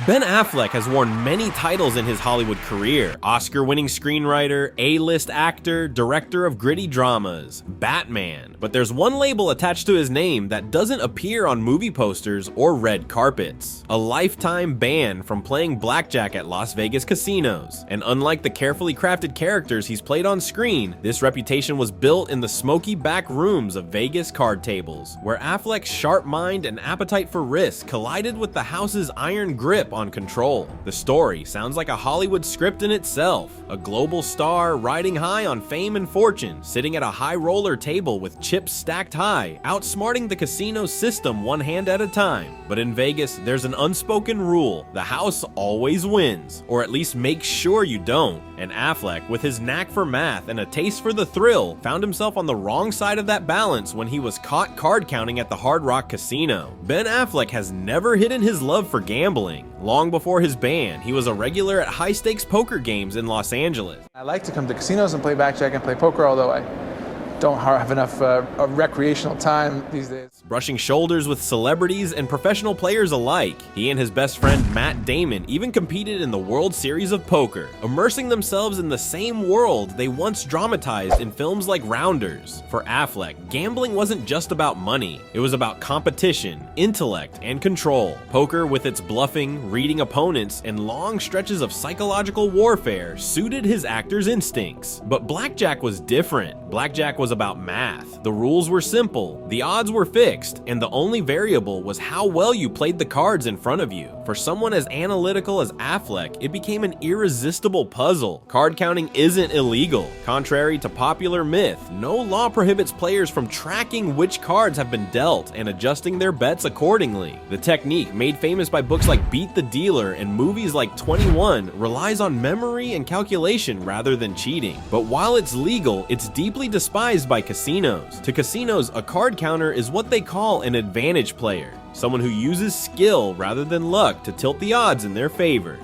Ben Affleck has worn many titles in his Hollywood career: Oscar-winning screenwriter, A-list actor, director of gritty dramas, Batman. But there's one label attached to his name that doesn't appear on movie posters or red carpets: a lifetime ban from playing blackjack at Las Vegas casinos. And unlike the carefully crafted characters he's played on screen, this reputation was built in the smoky back rooms of Vegas card tables, where Affleck's sharp mind and appetite for risk collided with the house's iron grip on control. The story sounds like a Hollywood script in itself: a global star riding high on fame and fortune, sitting at a high roller table with chips stacked high, outsmarting the casino system one hand at a time. But in Vegas, there's an unspoken rule: the house always wins, or at least makes sure you don't. And Affleck, with his knack for math and a taste for the thrill, found himself on the wrong side of that balance when he was caught card counting at the Hard Rock Casino. Ben Affleck has never hidden his love for gambling. Long before his ban, he was a regular at high-stakes poker games in Los Angeles. I like to come to casinos and play blackjack and play poker, although I don't have enough recreational time these days. Brushing shoulders with celebrities and professional players alike, he and his best friend Matt Damon even competed in the World Series of Poker, immersing themselves in the same world they once dramatized in films like Rounders. For Affleck, gambling wasn't just about money. It was about competition, intellect, and control. Poker, with its bluffing, reading opponents, and long stretches of psychological warfare, suited his actor's instincts. But blackjack was different. Blackjack was about math. The rules were simple, the odds were fixed, and the only variable was how well you played the cards in front of you. For someone as analytical as Affleck, it became an irresistible puzzle. Card counting isn't illegal. Contrary to popular myth, no law prohibits players from tracking which cards have been dealt and adjusting their bets accordingly. The technique, made famous by books like Beat the Dealer and movies like 21, relies on memory and calculation rather than cheating. But while it's legal, it's deeply despised by casinos. To casinos, a card counter is what they call an advantage player, someone who uses skill rather than luck to tilt the odds in their favor.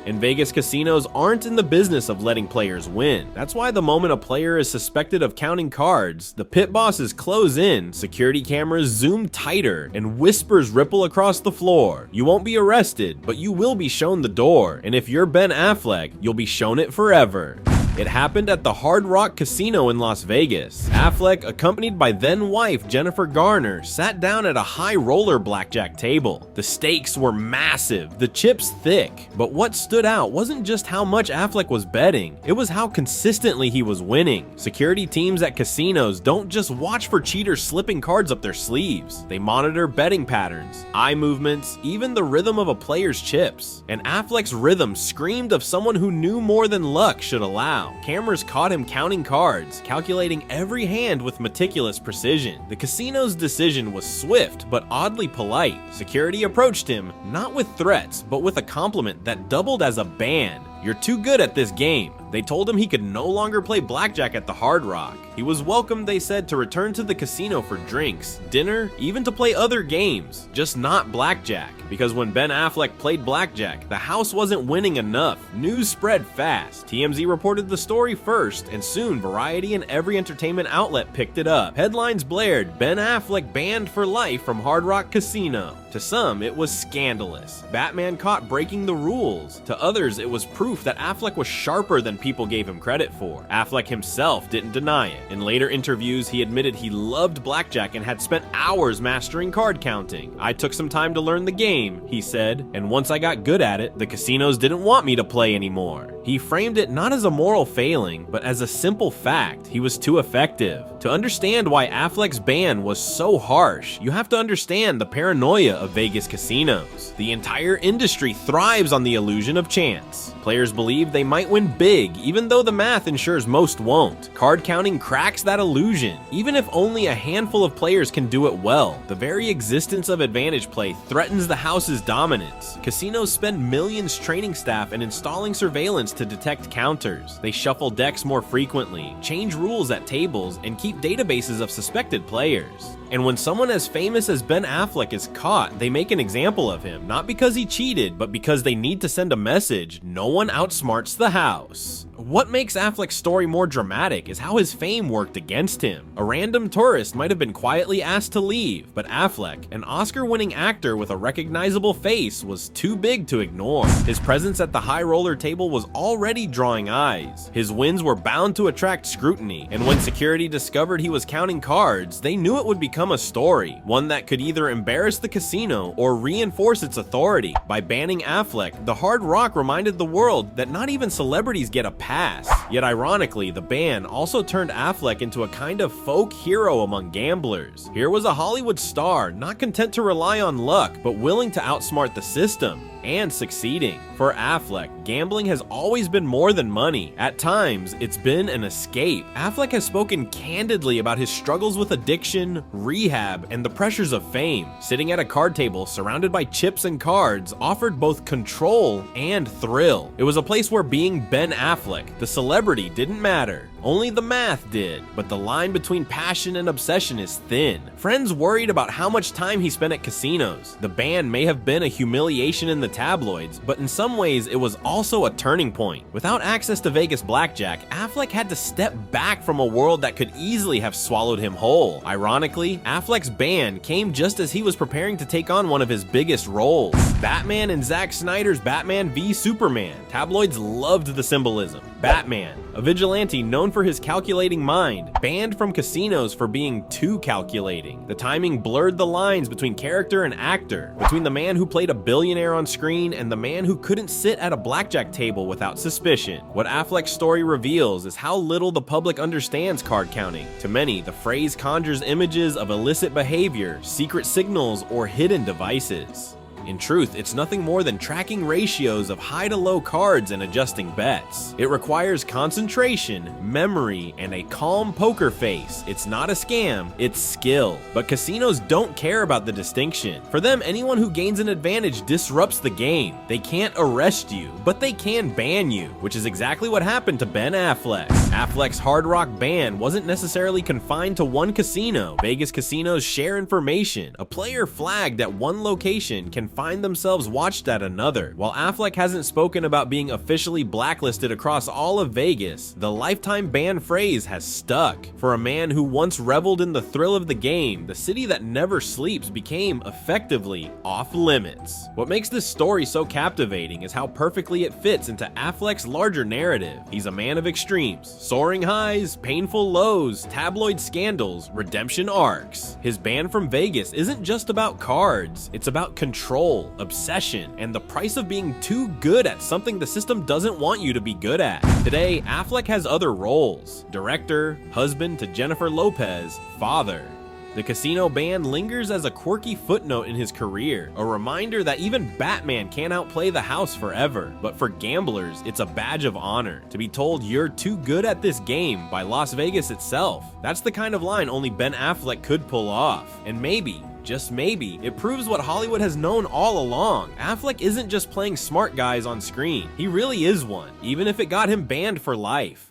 And Vegas casinos aren't in the business of letting players win. That's why the moment a player is suspected of counting cards, the pit bosses close in, security cameras zoom tighter, and whispers ripple across the floor. You won't be arrested, but you will be shown the door. And if you're Ben Affleck, you'll be shown it forever. It happened at the Hard Rock Casino in Las Vegas. Affleck, accompanied by then-wife Jennifer Garner, sat down at a high roller blackjack table. The stakes were massive, the chips thick. But what stood out wasn't just how much Affleck was betting, it was how consistently he was winning. Security teams at casinos don't just watch for cheaters slipping cards up their sleeves. They monitor betting patterns, eye movements, even the rhythm of a player's chips. And Affleck's rhythm screamed of someone who knew more than luck should allow. Cameras caught him counting cards, calculating every hand with meticulous precision. The casino's decision was swift but oddly polite. Security approached him, not with threats, but with a compliment that doubled as a ban. "You're too good at this game." They told him he could no longer play blackjack at the Hard Rock. He was welcome, they said, to return to the casino for drinks, dinner, even to play other games, just not blackjack. Because when Ben Affleck played blackjack, the house wasn't winning enough. News spread fast. TMZ reported the story first, and soon Variety and every entertainment outlet picked it up. Headlines blared, "Ben Affleck banned for life from Hard Rock Casino." To some, it was scandalous. Batman caught breaking the rules. To others, it was proof that Affleck was sharper than people gave him credit for. Affleck himself didn't deny it. In later interviews, he admitted he loved blackjack and had spent hours mastering card counting. "I took some time to learn the game," he said, "and once I got good at it, the casinos didn't want me to play anymore." He framed it not as a moral failing, but as a simple fact: he was too effective. To understand why Affleck's ban was so harsh, you have to understand the paranoia of Vegas casinos. The entire industry thrives on the illusion of chance. Players believe they might win big, even though the math ensures most won't. Card counting cracks that illusion. Even if only a handful of players can do it well, the very existence of advantage play threatens the house's dominance. Casinos spend millions training staff and installing surveillance to detect counters. They shuffle decks more frequently, change rules at tables, and keep databases of suspected players. And when someone as famous as Ben Affleck is caught, they make an example of him, not because he cheated, but because they need to send a message: no one outsmarts the house. What makes Affleck's story more dramatic is how his fame worked against him. A random tourist might have been quietly asked to leave, but Affleck, an Oscar-winning actor with a recognizable face, was too big to ignore. His presence at the high roller table was already drawing eyes. His wins were bound to attract scrutiny, and when security discovered he was counting cards, they knew it would become a story, one that could either embarrass the casino or reinforce its authority. By banning Affleck, the Hard Rock reminded the world that not even celebrities get a pass. Yet ironically, the ban also turned Affleck into a kind of folk hero among gamblers. Here was a Hollywood star, not content to rely on luck, but willing to outsmart the system, and succeeding. For Affleck, gambling has always been more than money. At times, it's been an escape. Affleck has spoken candidly about his struggles with addiction, rehab, and the pressures of fame. Sitting at a card table surrounded by chips and cards offered both control and thrill. It was a place where being Ben Affleck, the celebrity, didn't matter. Only the math did, but the line between passion and obsession is thin. Friends worried about how much time he spent at casinos. The ban may have been a humiliation in the tabloids, but in some ways it was also a turning point. Without access to Vegas blackjack, Affleck had to step back from a world that could easily have swallowed him whole. Ironically, Affleck's ban came just as he was preparing to take on one of his biggest roles: Batman in Zack Snyder's Batman v Superman. Tabloids loved the symbolism. Batman, a vigilante known for his calculating mind, banned from casinos for being too calculating. The timing blurred the lines between character and actor, between the man who played a billionaire on screen and the man who couldn't sit at a blackjack table without suspicion. What Affleck's story reveals is how little the public understands card counting. To many, the phrase conjures images of illicit behavior, secret signals, or hidden devices. In truth, it's nothing more than tracking ratios of high to low cards and adjusting bets. It requires concentration, memory, and a calm poker face. It's not a scam, it's skill. But casinos don't care about the distinction. For them, anyone who gains an advantage disrupts the game. They can't arrest you, but they can ban you, which is exactly what happened to Ben Affleck. Affleck's Hard Rock ban wasn't necessarily confined to one casino. Vegas casinos share information. A player flagged at one location can find themselves watched at another. While Affleck hasn't spoken about being officially blacklisted across all of Vegas, the lifetime ban phrase has stuck. For a man who once reveled in the thrill of the game, the city that never sleeps became effectively off limits. What makes this story so captivating is how perfectly it fits into Affleck's larger narrative. He's a man of extremes: soaring highs, painful lows, tabloid scandals, redemption arcs. His ban from Vegas isn't just about cards, it's about control, obsession, and the price of being too good at something the system doesn't want you to be good at. Today, Affleck has other roles: director, husband to Jennifer Lopez, father. The casino ban lingers as a quirky footnote in his career, a reminder that even Batman can't outplay the house forever. But for gamblers, it's a badge of honor to be told you're too good at this game by Las Vegas itself. That's the kind of line only Ben Affleck could pull off. And maybe, just maybe, it proves what Hollywood has known all along. Affleck isn't just playing smart guys on screen. He really is one, even if it got him banned for life.